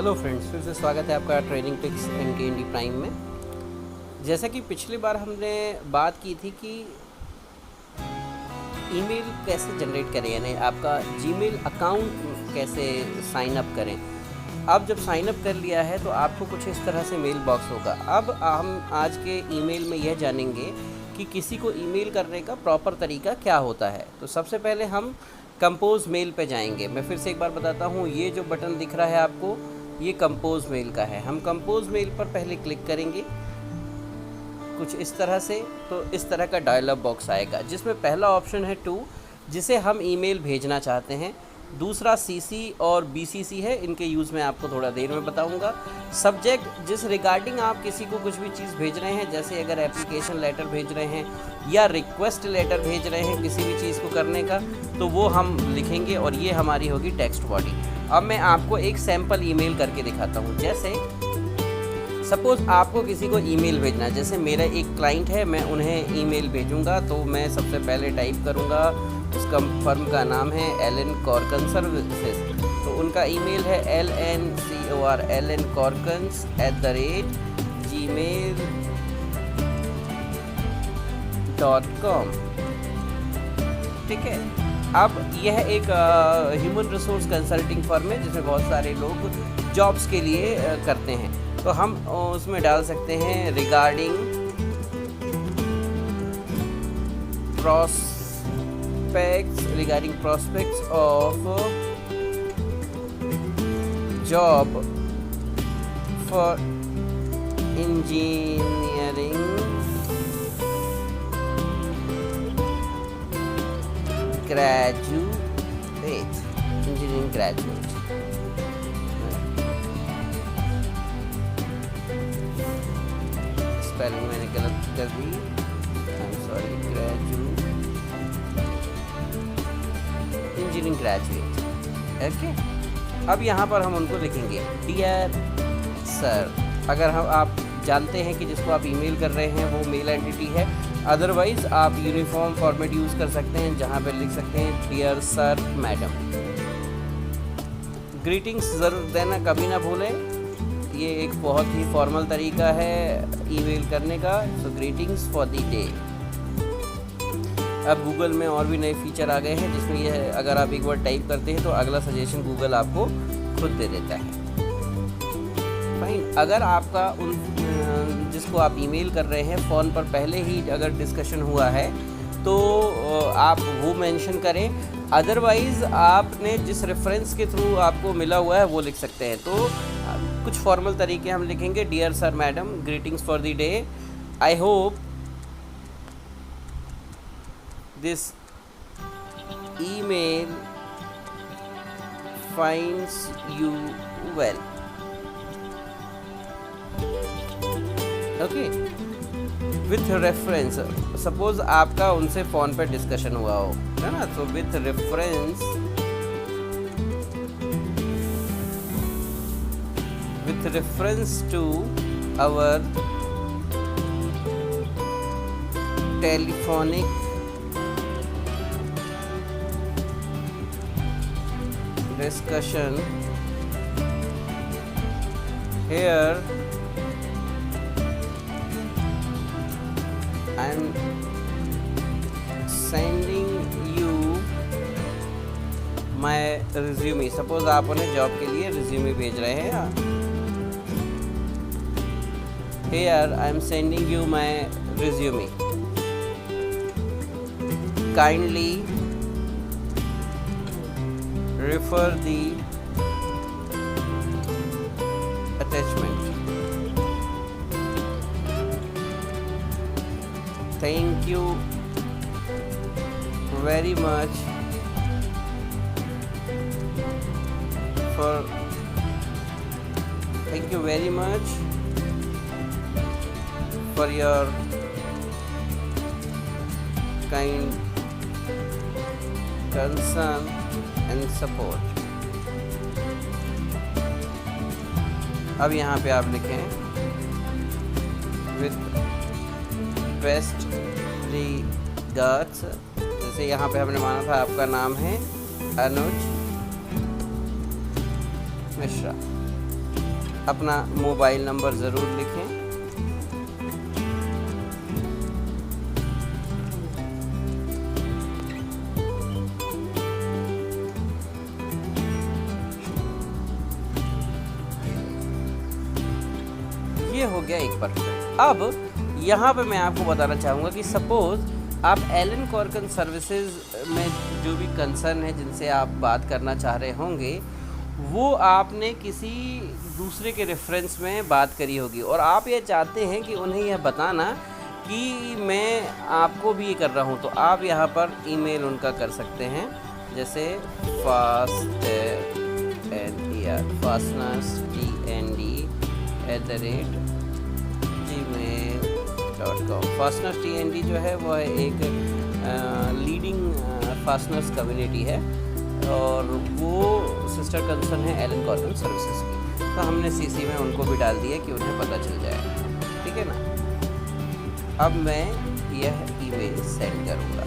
Hello friends, फिर से स्वागत है आपका ट्रेनिंग टिक्स एंड प्राइम में। जैसा कि पिछली बार हमने बात की थी कि ईमेल कैसे जनरेट करें, यानी आपका जीमेल अकाउंट कैसे साइन अप करें। अब जब साइन अप कर लिया है तो आपको कुछ इस तरह से मेल बॉक्स होगा। अब हम आज के ईमेल में यह जानेंगे कि किसी को ईमेल करने का प्रॉपर तरीका क्या होता है। तो सबसे पहले हम कंपोज मेल पे जाएंगे। मैं फिर से एक बार बताता हूँ, ये जो बटन दिख रहा है आपको, ये कंपोज मेल का है। हम कंपोज मेल पर पहले क्लिक करेंगे कुछ इस तरह से, तो इस तरह का डायलॉग बॉक्स आएगा जिसमें पहला ऑप्शन है टू, जिसे हम ईमेल भेजना चाहते हैं। दूसरा सीसी और बीसीसी है, इनके यूज़ में आपको थोड़ा देर में बताऊंगा। सब्जेक्ट, जिस रिगार्डिंग आप किसी को कुछ भी चीज़ भेज रहे हैं, जैसे अगर एप्लीकेशन लेटर भेज रहे हैं या रिक्वेस्ट लेटर भेज रहे हैं किसी भी चीज़ को करने का, तो वो हम लिखेंगे और ये हमारी होगी टेक्स्ट बॉडी। अब मैं आपको एक सैम्पल ईमेल करके दिखाता हूँ। जैसे सपोज़ आपको किसी को ईमेल भेजना है, जैसे मेरा एक क्लाइंट है, मैं उन्हें ईमेल भेजूंगा, तो मैं सबसे पहले टाइप करूंगा, उसका फर्म का नाम है एलन कॉर्कन सर्विसेज, तो उनका ईमेल है lncorkans@gmail.com। ठीक है। अब यह एक ह्यूमन रिसोर्स कंसल्टिंग फर्म है जिसमें बहुत सारे लोग जॉब्स के लिए करते हैं। तो हम उसमें डाल सकते हैं regarding prospects of job for engineering graduate। Spelling मैंने गलत कर दी, इंजीनियरिंग ग्रेजुएट। ओके। अब यहाँ पर हम उनको लिखेंगे डियर सर। अगर आप जानते हैं कि जिसको आप ईमेल कर रहे हैं वो मेल एंटिटी है, अदरवाइज़ आप यूनिफॉर्म फॉर्मेट यूज़ कर सकते हैं जहाँ पे लिख सकते हैं डियर सर मैडम। ग्रीटिंग्स ज़रूर देना कभी ना भूलें, ये एक बहुत ही फॉर्मल तरीका है ईमेल करने का। सो ग्रीटिंग्स फॉर द डे। अब गूगल में और भी नए फीचर आ गए हैं जिसमें यह अगर आप एक बार टाइप करते हैं तो अगला सजेशन गूगल आपको खुद दे देता है। फाइन। अगर आपका जिसको आप ईमेल कर रहे हैं फ़ोन पर पहले ही अगर डिस्कशन हुआ है तो आप वो मेंशन करें, अदरवाइज़ आपने जिस रेफरेंस के थ्रू आपको मिला हुआ है वो लिख सकते हैं। तो कुछ फॉर्मल तरीके हम लिखेंगे, dear sir madam, greetings for the day, I hope this email finds you well. Okay. With reference, suppose आपका उनसे फ़ोन पर डिस्कशन हुआ हो, है ना, तो with reference to our telephonic discussion, here I'm sending you my resume। Suppose आप उन्हें जॉब के लिए रिज्यूमे भेज रहे हैं। Here I am sending you my resume. Kindly refer the attachment. Thank you very much for your kind concern and support। अब यहाँ पे आप लिखें with best regards। जैसे यहाँ पे हमने माना था आपका नाम है अनुज मिश्रा। अपना मोबाइल नंबर ज़रूर लिखें। ये हो गया एक परफेक्ट। अब यहाँ पे मैं आपको बताना चाहूँगा कि सपोज़ आप एलन कॉर्कन सर्विसेज में जो भी कंसर्न है जिनसे आप बात करना चाह रहे होंगे, वो आपने किसी दूसरे के रेफरेंस में बात करी होगी और आप ये चाहते हैं कि उन्हें यह बताना कि मैं आपको भी ये कर रहा हूँ, तो आप यहाँ पर ईमेल उनका कर सकते हैं, जैसे fasteners@gmail.com। फास्टनर्स TND जो है वो है एक लीडिंग फास्टनर्स कम्युनिटी है और वो सिस्टर कंसर्न है एलन कॉर्कन सर्विसेज की, तो हमने CC में उनको भी डाल दिया कि उन्हें पता चल जाए, ठीक है ना। अब मैं यह ईमेल सेंड करूँगा।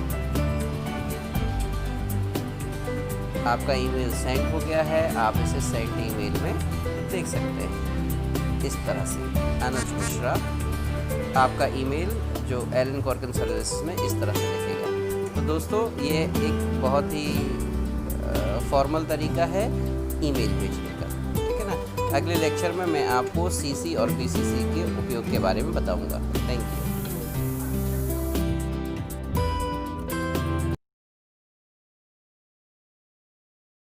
आपका ईमेल सेंड हो गया है, आप इसे सेंड ईमेल में देख सकते हैं इस तरह से। अनुज मिश्रा, आपका ईमेल जो एलन कॉर्कन सर्विसेज में इस तरह से दिखेगा। तो दोस्तों ये एक बहुत ही फॉर्मल तरीका है ईमेल भेजने का, ठीक है ना। अगले लेक्चर में मैं आपको CC और PCC के उपयोग के बारे में बताऊंगा। Thank you.